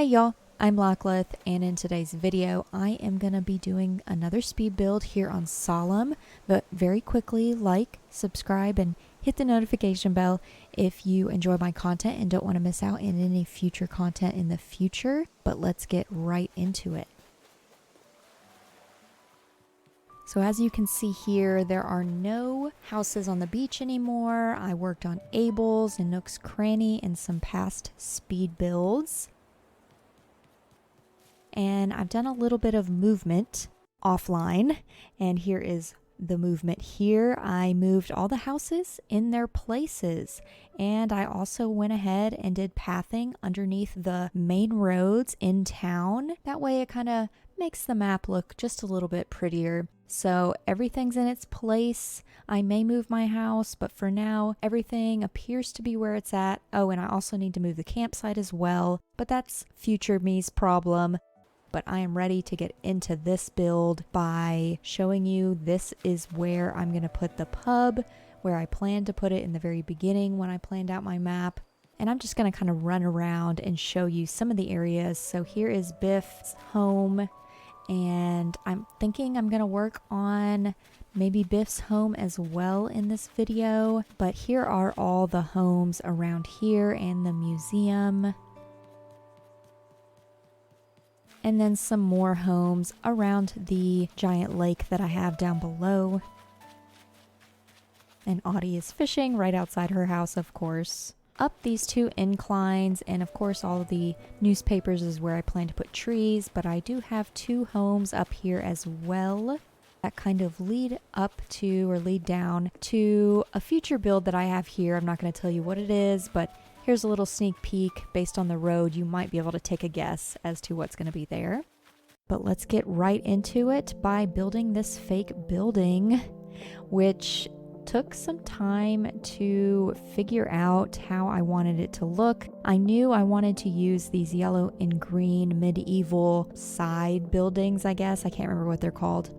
Hey y'all, I'm Lachlan, and in today's video I am going to be doing another speed build here on Solime, but very quickly like, subscribe, and hit the notification bell if you enjoy my content and don't want to miss out on any future content in the future. But let's get right into it. So as you can see here, there are no houses on the beach anymore. I worked on Abel's and Nook's Cranny in some past speed builds. And I've done a little bit of movement offline, and here is the movement here. I moved all the houses in their places, and I also went ahead and did pathing underneath the main roads in town. That way it kind of makes the map look just a little bit prettier. So everything's in its place. I may move my house, but for now everything appears to be where it's at. Oh, and I also need to move the campsite as well, but that's future me's problem. But I am ready to get into this build by showing you this is where I'm going to put the pub, where I planned to put it in the very beginning when I planned out my map. And I'm just going to kind of run around and show you some of the areas. So here is Biff's home, and I'm thinking I'm going to work on maybe Biff's home as well in this video. But here are all the homes around here and the museum. And then some more homes around the giant lake that I have down below. And Audie is fishing right outside her house, of course. Up these two inclines, and of course all of the newspapers is where I plan to put trees, but I do have two homes up here as well that kind of lead up to, or lead down to, a future build that I have here. I'm not going to tell you what it is, but here's a little sneak peek. Based on the road, you might be able to take a guess as to what's going to be there. But let's get right into it by building this fake building, which took some time to figure out how I wanted it to look. I knew I wanted to use these yellow and green medieval side buildings, I guess. I can't remember what they're called.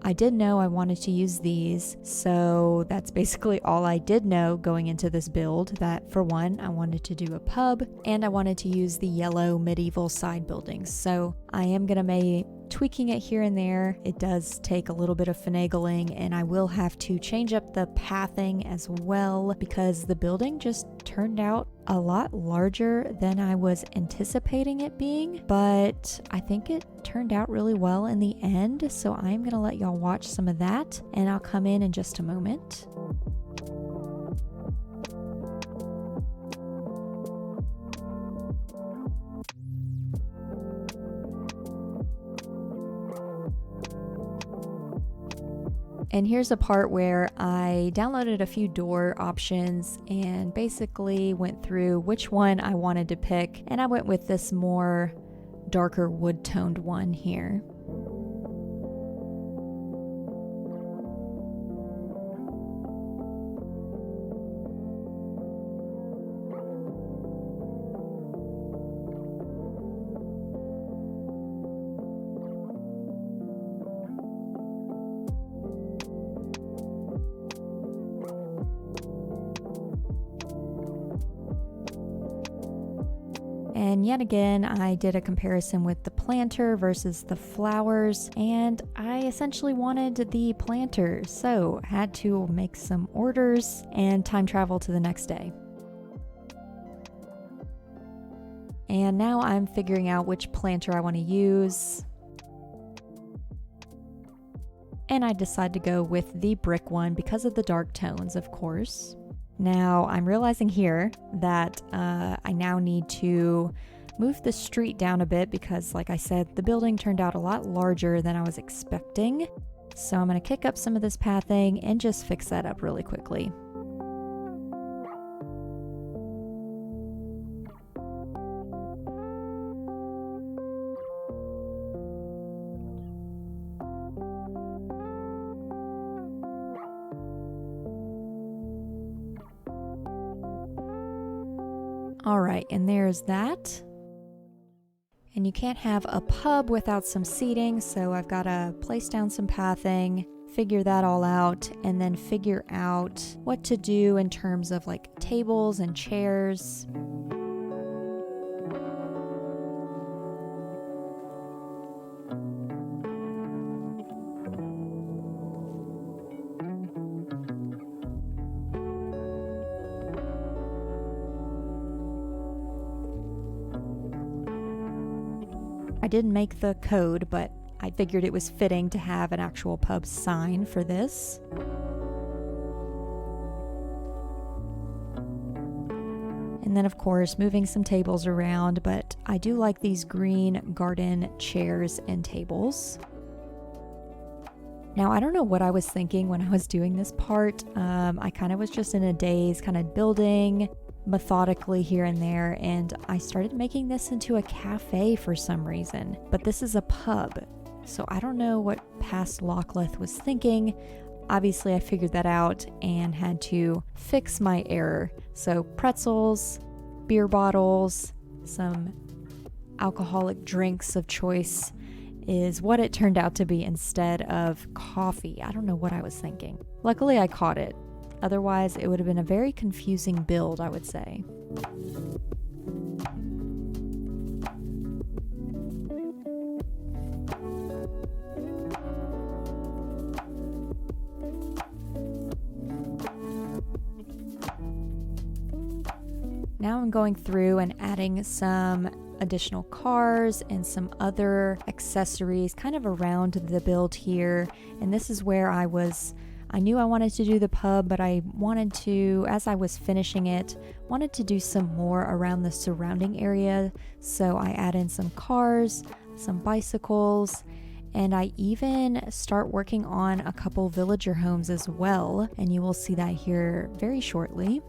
I did know I wanted to use these, so that's basically all I did know going into this build. That for one, I wanted to do a pub, and I wanted to use the yellow medieval side buildings. So I am going to be tweaking it here and there. It does take a little bit of finagling, and I will have to change up the pathing as well because the building just turned out a lot larger than I was anticipating it being, but I think it turned out really well in the end. So I'm gonna let y'all watch some of that, and I'll come in just a moment. And here's a part where I downloaded a few door options and basically went through which one I wanted to pick. And I went with this more darker wood toned one here. And yet again, I did a comparison with the planter versus the flowers, and I essentially wanted the planter, so had to make some orders and time travel to the next day. And now I'm figuring out which planter I want to use. And I decided to go with the brick one because of the dark tones, of course. Now I'm realizing here that I now need to move the street down a bit because, like I said, the building turned out a lot larger than I was expecting. So I'm going to kick up some of this pathing and just fix that up really quickly. Alright, and there's that. And you can't have a pub without some seating, so I've got to place down some pathing, figure that all out, and then figure out what to do in terms of like tables and chairs. I didn't make the code, but I figured it was fitting to have an actual pub sign for this. And then of course moving some tables around, but I do like these green garden chairs and tables. Now I don't know what I was thinking when I was doing this part. I kind of was just in a daze, kind of building methodically here and there, and I started making this into a cafe for some reason. But this is a pub, so I don't know what past Lockleth was thinking. Obviously I figured that out and had to fix my error. So pretzels, beer bottles, some alcoholic drinks of choice is what it turned out to be instead of coffee. I don't know what I was thinking. Luckily I caught it. Otherwise it would have been a very confusing build, I would say. Now I'm going through and adding some additional cars and some other accessories kind of around the build here. And this is where I knew I wanted to do the pub, but I wanted to, as I was finishing it, wanted to do some more around the surrounding area. So I add in some cars, some bicycles, and I even start working on a couple villager homes as well. And you will see that here very shortly.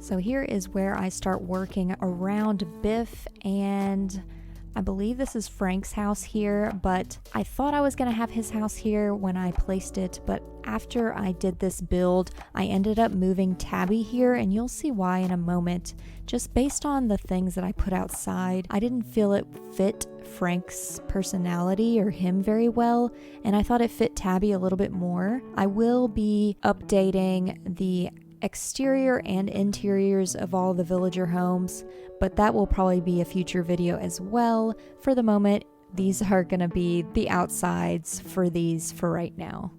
So here is where I start working around Biff, and I believe this is Frank's house here, but I thought I was going to have his house here when I placed it, but after I did this build, I ended up moving Tabby here, and you'll see why in a moment. Just based on the things that I put outside, I didn't feel it fit Frank's personality or him very well, and I thought it fit Tabby a little bit more. I will be updating the exterior and interiors of all the villager homes, but that will probably be a future video as well. For the moment, these are going to be the outsides for these for right now.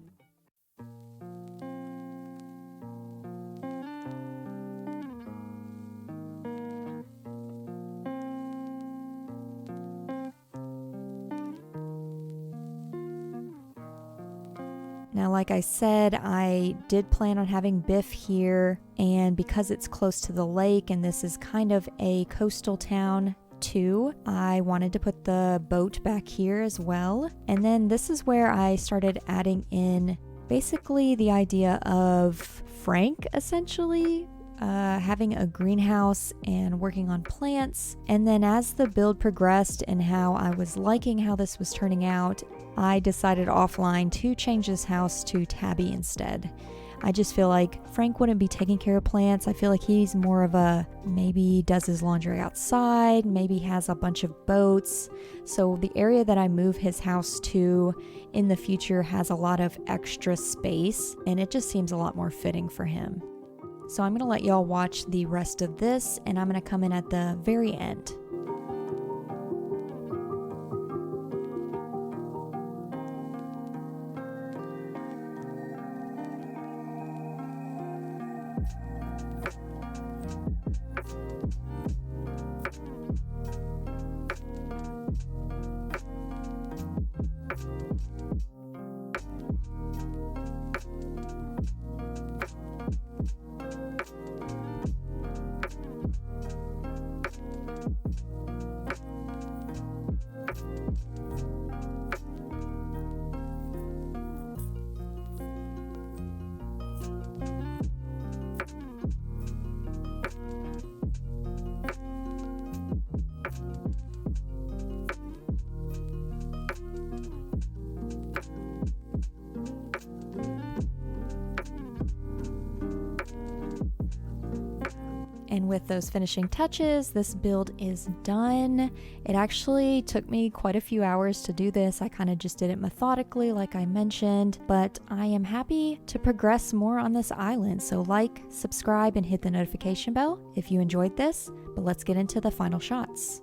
Now, like I said, I did plan on having Biff here, and because it's close to the lake and this is kind of a coastal town too, I wanted to put the boat back here as well. And then this is where I started adding in basically the idea of Frank essentially having a greenhouse and working on plants. And then as the build progressed and how I was liking how this was turning out, I decided offline to change this house to Tabby instead. I just feel like Frank wouldn't be taking care of plants. I feel like he's more of a maybe does his laundry outside, maybe has a bunch of boats. So the area that I move his house to in the future has a lot of extra space, and it just seems a lot more fitting for him. So I'm going to let y'all watch the rest of this, and I'm going to come in at the very end. And with those finishing touches, this build is done. It actually took me quite a few hours to do this. I kind of just did it methodically like I mentioned, but I am happy to progress more on this island. So like, subscribe, and hit the notification bell if you enjoyed this, but let's get into the final shots.